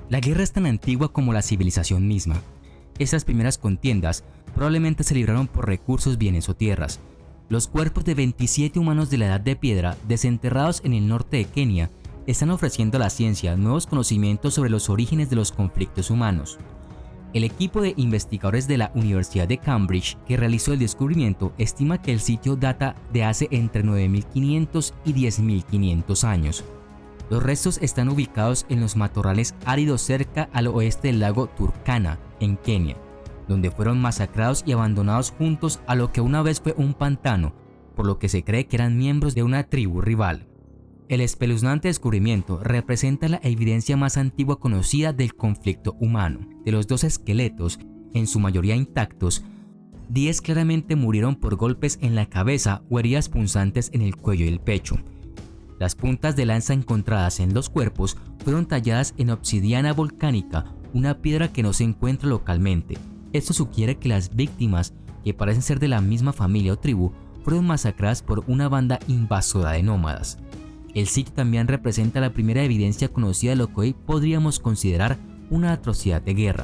La guerra es tan antigua como la civilización misma. Estas primeras contiendas probablemente se libraron por recursos, bienes o tierras. Los cuerpos de 27 humanos de la Edad de Piedra, desenterrados en el norte de Kenia, están ofreciendo a la ciencia nuevos conocimientos sobre los orígenes de los conflictos humanos. El equipo de investigadores de la Universidad de Cambridge que realizó el descubrimiento estima que el sitio data de hace entre 9.500 y 10.500 años. Los restos están ubicados en los matorrales áridos cerca al oeste del lago Turkana, en Kenia, donde fueron masacrados y abandonados juntos a lo que una vez fue un pantano, por lo que se cree que eran miembros de una tribu rival. El espeluznante descubrimiento representa la evidencia más antigua conocida del conflicto humano. De los 2 esqueletos, en su mayoría intactos, 10 claramente murieron por golpes en la cabeza o heridas punzantes en el cuello y el pecho. Las puntas de lanza encontradas en los cuerpos fueron talladas en obsidiana volcánica, una piedra que no se encuentra localmente. Esto sugiere que las víctimas, que parecen ser de la misma familia o tribu, fueron masacradas por una banda invasora de nómadas. El sitio también representa la primera evidencia conocida de lo que hoy podríamos considerar una atrocidad de guerra.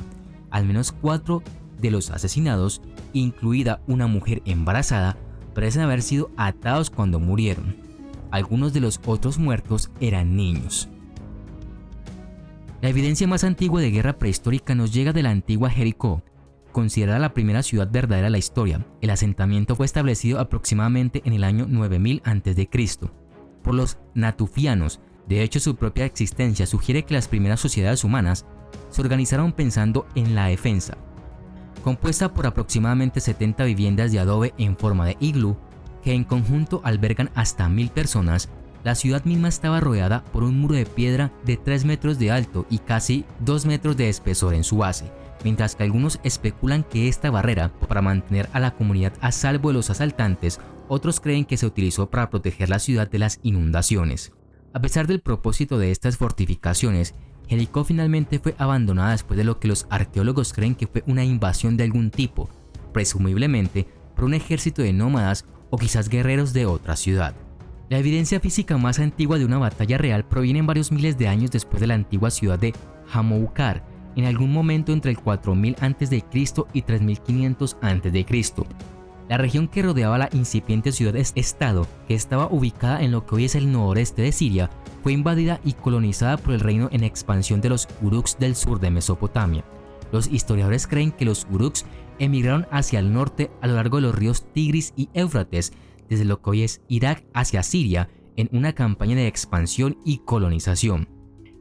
Al menos 4 de los asesinados, incluida una mujer embarazada, parecen haber sido atados cuando murieron. Algunos de los otros muertos eran niños. La evidencia más antigua de guerra prehistórica nos llega de la antigua Jericó, considerada la primera ciudad verdadera de la historia. El asentamiento fue establecido aproximadamente en el año 9000 a.C. por los natufianos. De hecho, su propia existencia sugiere que las primeras sociedades humanas se organizaron pensando en la defensa. Compuesta por aproximadamente 70 viviendas de adobe en forma de iglú, que en conjunto albergan hasta 1000 personas, la ciudad misma estaba rodeada por un muro de piedra de 3 metros de alto y casi 2 metros de espesor en su base, mientras que algunos especulan que esta barrera para mantener a la comunidad a salvo de los asaltantes, otros creen que se utilizó para proteger la ciudad de las inundaciones. A pesar del propósito de estas fortificaciones, Jericó finalmente fue abandonada después de lo que los arqueólogos creen que fue una invasión de algún tipo, presumiblemente por un ejército de nómadas o quizás guerreros de otra ciudad. La evidencia física más antigua de una batalla real proviene varios miles de años después de la antigua ciudad de Hamoukar, en algún momento entre el 4000 a.C. y 3500 a.C. La región que rodeaba la incipiente ciudad-estado, que estaba ubicada en lo que hoy es el noreste de Siria, fue invadida y colonizada por el reino en expansión de los Uruks del sur de Mesopotamia. Los historiadores creen que los Uruks emigraron hacia el norte a lo largo de los ríos Tigris y Éufrates, desde lo que hoy es Irak hacia Siria, en una campaña de expansión y colonización.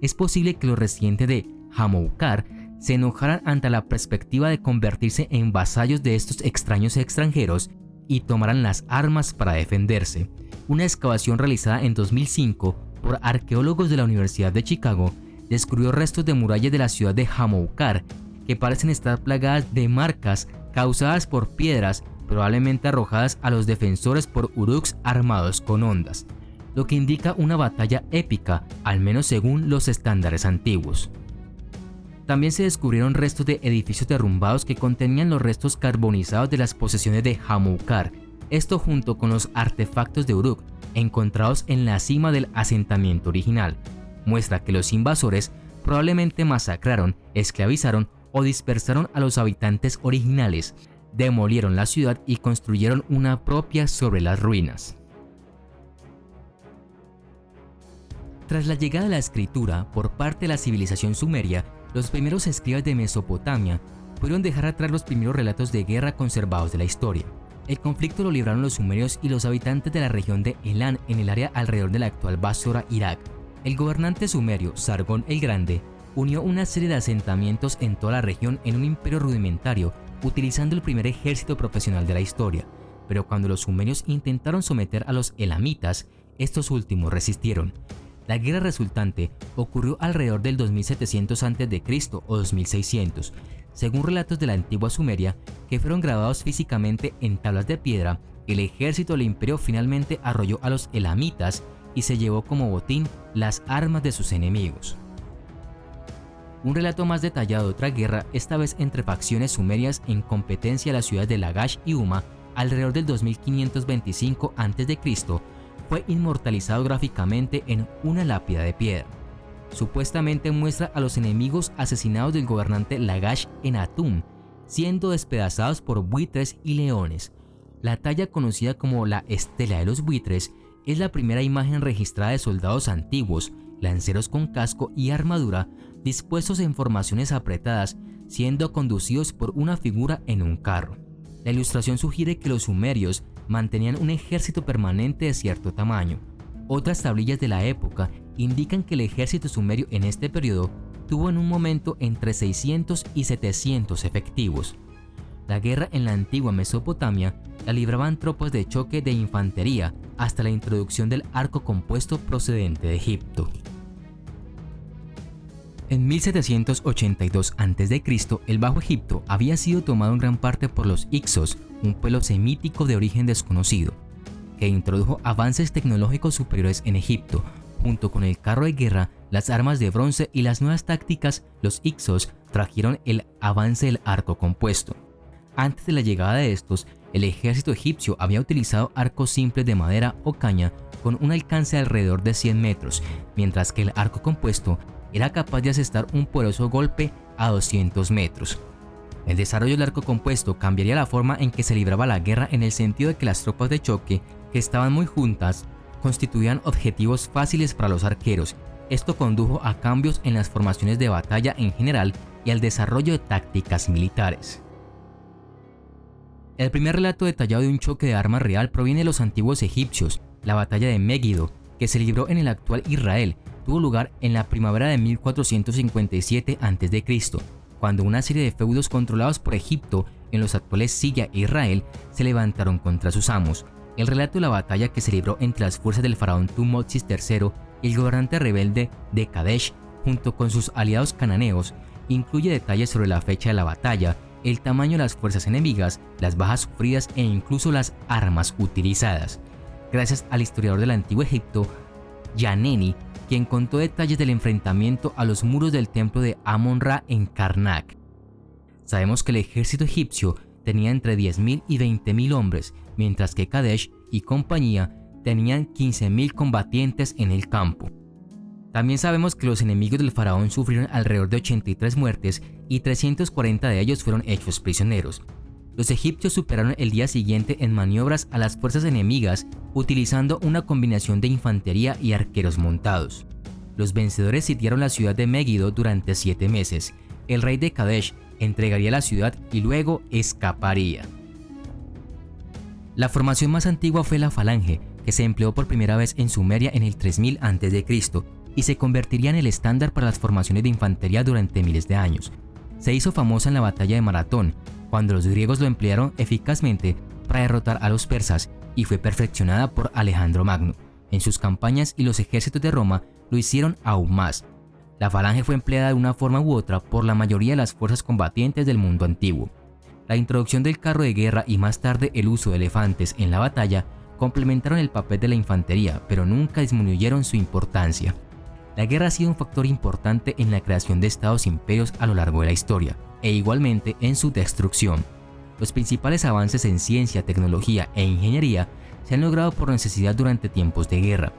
Es posible que los residentes de Hamoukar se enojaran ante la perspectiva de convertirse en vasallos de estos extraños extranjeros y tomaran las armas para defenderse. Una excavación realizada en 2005 por arqueólogos de la Universidad de Chicago descubrió restos de murallas de la ciudad de Hamoukar que parecen estar plagadas de marcas causadas por piedras probablemente arrojadas a los defensores por Uruks armados con hondas, lo que indica una batalla épica, al menos según los estándares antiguos. También se descubrieron restos de edificios derrumbados que contenían los restos carbonizados de las posesiones de Hamoukar, esto junto con los artefactos de Uruk encontrados en la cima del asentamiento original, muestra que los invasores probablemente masacraron, esclavizaron o dispersaron a los habitantes originales, demolieron la ciudad y construyeron una propia sobre las ruinas. Tras la llegada de la escritura por parte de la civilización sumeria, los primeros escribas de Mesopotamia pudieron dejar atrás los primeros relatos de guerra conservados de la historia. El conflicto lo libraron los sumerios y los habitantes de la región de Elam en el área alrededor de la actual Basora, Irak. El gobernante sumerio, Sargón el Grande, unió una serie de asentamientos en toda la región en un imperio rudimentario, utilizando el primer ejército profesional de la historia, pero cuando los sumerios intentaron someter a los elamitas, estos últimos resistieron. La guerra resultante ocurrió alrededor del 2700 a.C. o 2600, según relatos de la antigua Sumeria que fueron grabados físicamente en tablas de piedra. El ejército del imperio finalmente arrolló a los elamitas y se llevó como botín las armas de sus enemigos. Un relato más detallado de otra guerra, esta vez entre facciones sumerias en competencia a las ciudades de Lagash y Huma, alrededor del 2525 a.C., fue inmortalizado gráficamente en una lápida de piedra. supuestamente muestra a los enemigos asesinados del gobernante Lagash en Atum, siendo despedazados por buitres y leones. La talla conocida como la Estela de los Buitres es la primera imagen registrada de soldados antiguos, lanceros con casco y armadura, dispuestos en formaciones apretadas, siendo conducidos por una figura en un carro. La ilustración sugiere que los sumerios mantenían un ejército permanente de cierto tamaño. Otras tablillas de la época indican que el ejército sumerio en este periodo tuvo en un momento entre 600 y 700 efectivos. La guerra en la antigua Mesopotamia la libraban tropas de choque de infantería hasta la introducción del arco compuesto procedente de Egipto. En 1782 a.C., el Bajo Egipto había sido tomado en gran parte por los Hicsos, un pueblo semítico de origen desconocido, que introdujo avances tecnológicos superiores en Egipto. Junto con el carro de guerra, las armas de bronce y las nuevas tácticas, los Hicsos trajeron el avance del arco compuesto. Antes de la llegada de estos, el ejército egipcio había utilizado arcos simples de madera o caña con un alcance de alrededor de 100 metros, mientras que el arco compuesto era capaz de asestar un poderoso golpe a 200 metros. El desarrollo del arco compuesto cambiaría la forma en que se libraba la guerra en el sentido de que las tropas de choque, que estaban muy juntas, constituían objetivos fáciles para los arqueros. Esto condujo a cambios en las formaciones de batalla en general y al desarrollo de tácticas militares. El primer relato detallado de un choque de armas real proviene de los antiguos egipcios. La batalla de Megiddo, que se libró en el actual Israel, tuvo lugar en la primavera de 1457 a.C., cuando una serie de feudos controlados por Egipto en los actuales Siria e Israel se levantaron contra sus amos. El relato de la batalla que se libró entre las fuerzas del faraón Tutmosis III y el gobernante rebelde de Kadesh, junto con sus aliados cananeos, incluye detalles sobre la fecha de la batalla, el tamaño de las fuerzas enemigas, las bajas sufridas e incluso las armas utilizadas. Gracias al historiador del Antiguo Egipto, Yaneni, quien contó detalles del enfrentamiento a los muros del templo de Amon-Ra en Karnak. Sabemos que el ejército egipcio tenía entre 10.000 y 20.000 hombres, mientras que Kadesh y compañía tenían 15.000 combatientes en el campo. También sabemos que los enemigos del faraón sufrieron alrededor de 83 muertes y 340 de ellos fueron hechos prisioneros. Los egipcios superaron el día siguiente en maniobras a las fuerzas enemigas utilizando una combinación de infantería y arqueros montados. Los vencedores sitiaron la ciudad de Megiddo durante 7 meses. El rey de Kadesh entregaría la ciudad y luego escaparía. La formación más antigua fue la falange, que se empleó por primera vez en Sumeria en el 3000 a.C. y se convertiría en el estándar para las formaciones de infantería durante miles de años. Se hizo famosa en la batalla de Maratón, cuando los griegos lo emplearon eficazmente para derrotar a los persas, y fue perfeccionada por Alejandro Magno. En sus campañas y los ejércitos de Roma lo hicieron aún más. La falange fue empleada de una forma u otra por la mayoría de las fuerzas combatientes del mundo antiguo. La introducción del carro de guerra y más tarde el uso de elefantes en la batalla complementaron el papel de la infantería, pero nunca disminuyeron su importancia. La guerra ha sido un factor importante en la creación de estados e imperios a lo largo de la historia, e igualmente en su destrucción. Los principales avances en ciencia, tecnología e ingeniería se han logrado por necesidad durante tiempos de guerra.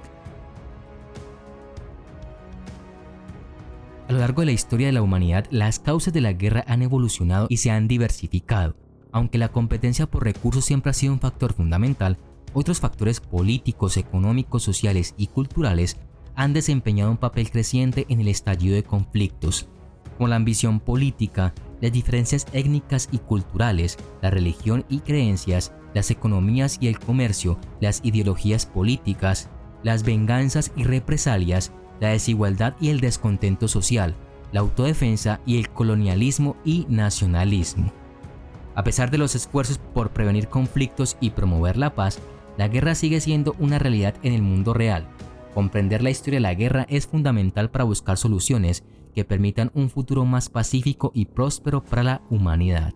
A lo largo de la historia de la humanidad, las causas de la guerra han evolucionado y se han diversificado. Aunque la competencia por recursos siempre ha sido un factor fundamental, otros factores políticos, económicos, sociales y culturales han desempeñado un papel creciente en el estallido de conflictos, como la ambición política, las diferencias étnicas y culturales, la religión y creencias, las economías y el comercio, las ideologías políticas, las venganzas y represalias, la desigualdad y el descontento social, la autodefensa y el colonialismo y nacionalismo. A pesar de los esfuerzos por prevenir conflictos y promover la paz, la guerra sigue siendo una realidad en el mundo real. Comprender la historia de la guerra es fundamental para buscar soluciones que permitan un futuro más pacífico y próspero para la humanidad.